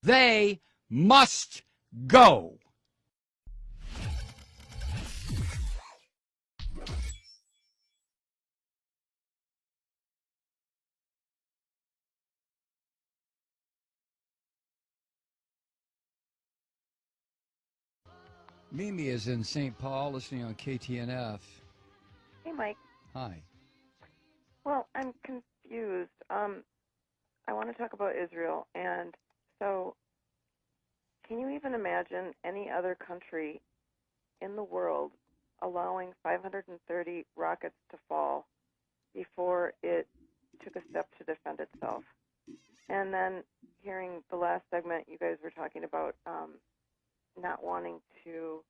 They must go. Mimi is in St. Paul listening on KTNF. Hey, Mike. Hi. Well, I'm confused. I want to talk about Israel. And so can you even imagine any other country in the world allowing 530 rockets to fall before it took a step to defend itself? And then hearing the last segment, you guys were talking about not wanting to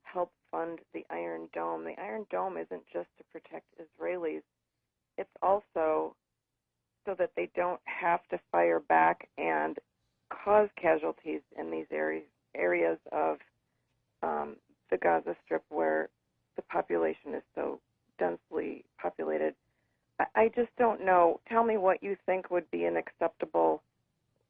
help fund the Iron Dome. The Iron Dome isn't just to protect Israelis. It's also so that they don't have to fire back and cause casualties in these areas of the Gaza Strip where the population is so densely populated. I just don't know. Tell me what you think would be an acceptable.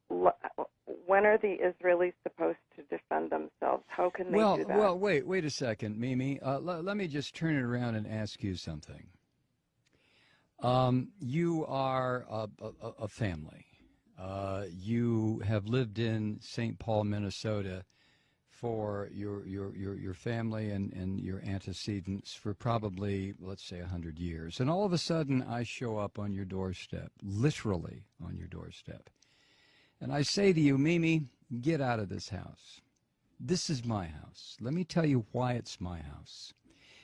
When are the Israelis supposed to defend themselves? How can they do that? Well, wait a second, Mimi. Let me just turn it around and ask you something. You are a family. You have lived in St. Paul, Minnesota, for your family and your antecedents for probably, let's say, 100 years. And all of a sudden, I show up on your doorstep, literally on your doorstep. And I say to you, Mimi, get out of this house. This is my house. Let me tell you why it's my house.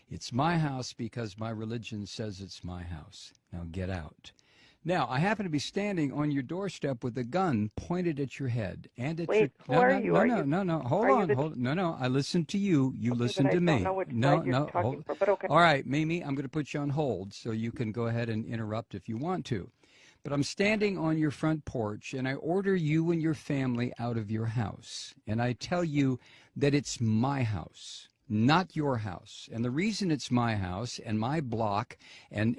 It's my house because my religion says it's my house. Now get out. Now, I happen to be standing on your doorstep with a gun pointed at your head and at Wait, your... who are you? No. Hold on. No. I listened to you. You okay, listened to me. I don't know which side you're talking for, but okay. All right, Mimi, I'm going to put you on hold so you can go ahead and interrupt if you want to. But I'm standing on your front porch, and I order you and your family out of your house. And I tell you that it's my house, not your house. And the reason it's my house and my block and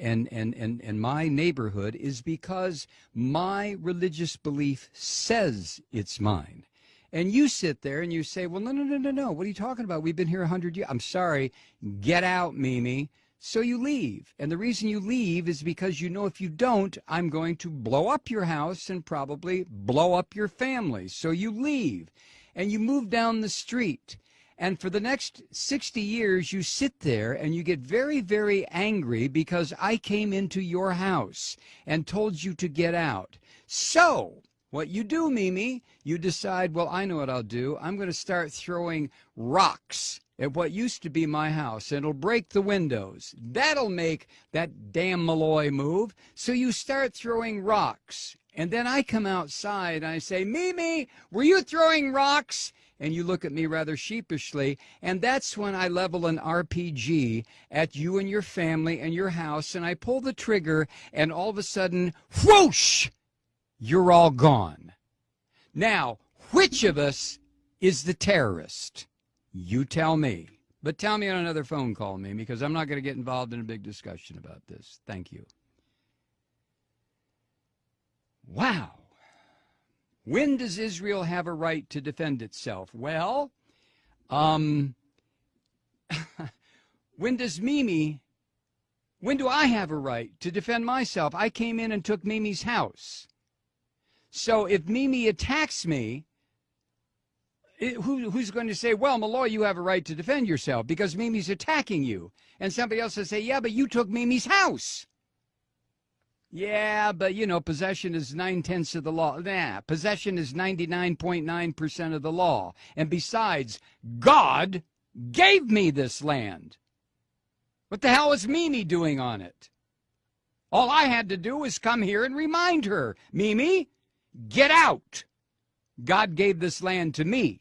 my neighborhood is because my religious belief says it's mine. And you sit there and you say, well, no. What are you talking about? We've been here 100 years. I'm sorry. Get out, Mimi. So you leave. And the reason you leave is because you know if you don't, I'm going to blow up your house and probably blow up your family. So you leave and you move down the street. And for the next 60 years, you sit there and you get very, very angry because I came into your house and told you to get out. So what you do, Mimi, you decide, well, I know what I'll do. I'm going to start throwing rocks at what used to be my house, and it'll break the windows. That'll make that damn Malloy move. So you start throwing rocks. And then I come outside and I say, Mimi, were you throwing rocks? And you look at me rather sheepishly, and that's when I level an RPG at you and your family and your house, and I pull the trigger, and all of a sudden, whoosh, you're all gone. Now, which of us is the terrorist? You tell me. But tell me on another phone call, Mimi, because I'm not going to get involved in a big discussion about this. Thank you. Wow. When does Israel have a right to defend itself? Well, when do I have a right to defend myself? I came in and took Mimi's house. So if Mimi attacks me, who's going to say, well, Malloy, you have a right to defend yourself because Mimi's attacking you? And somebody else will say, yeah, but you took Mimi's house. Yeah, but, possession is 9/10 of the law. Nah, possession is 99.9% of the law. And besides, God gave me this land. What the hell is Mimi doing on it? All I had to do was come here and remind her, Mimi, get out. God gave this land to me.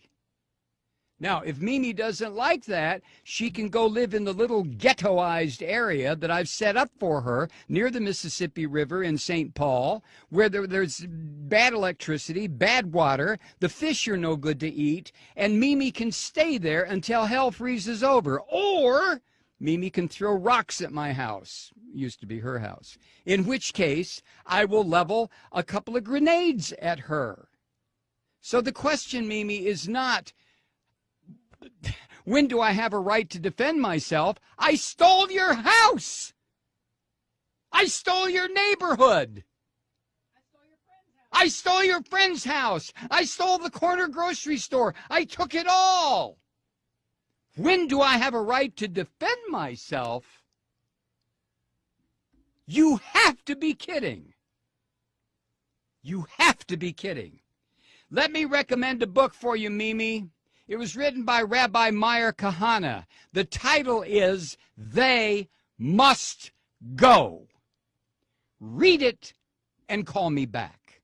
Now, if Mimi doesn't like that, she can go live in the little ghettoized area that I've set up for her near the Mississippi River in St. Paul, where there's bad electricity, bad water, the fish are no good to eat, and Mimi can stay there until hell freezes over. Or Mimi can throw rocks at my house. Used to be her house. In which case, I will level a couple of grenades at her. So the question, Mimi, is not, when do I have a right to defend myself? I stole your house. I stole your neighborhood. I stole your friend's house. I stole the corner grocery store. I took it all. When do I have a right to defend myself? You have to be kidding. You have to be kidding. Let me recommend a book for you, Mimi. It was written by Rabbi Meir Kahana. The title is They Must Go. Read it and call me back.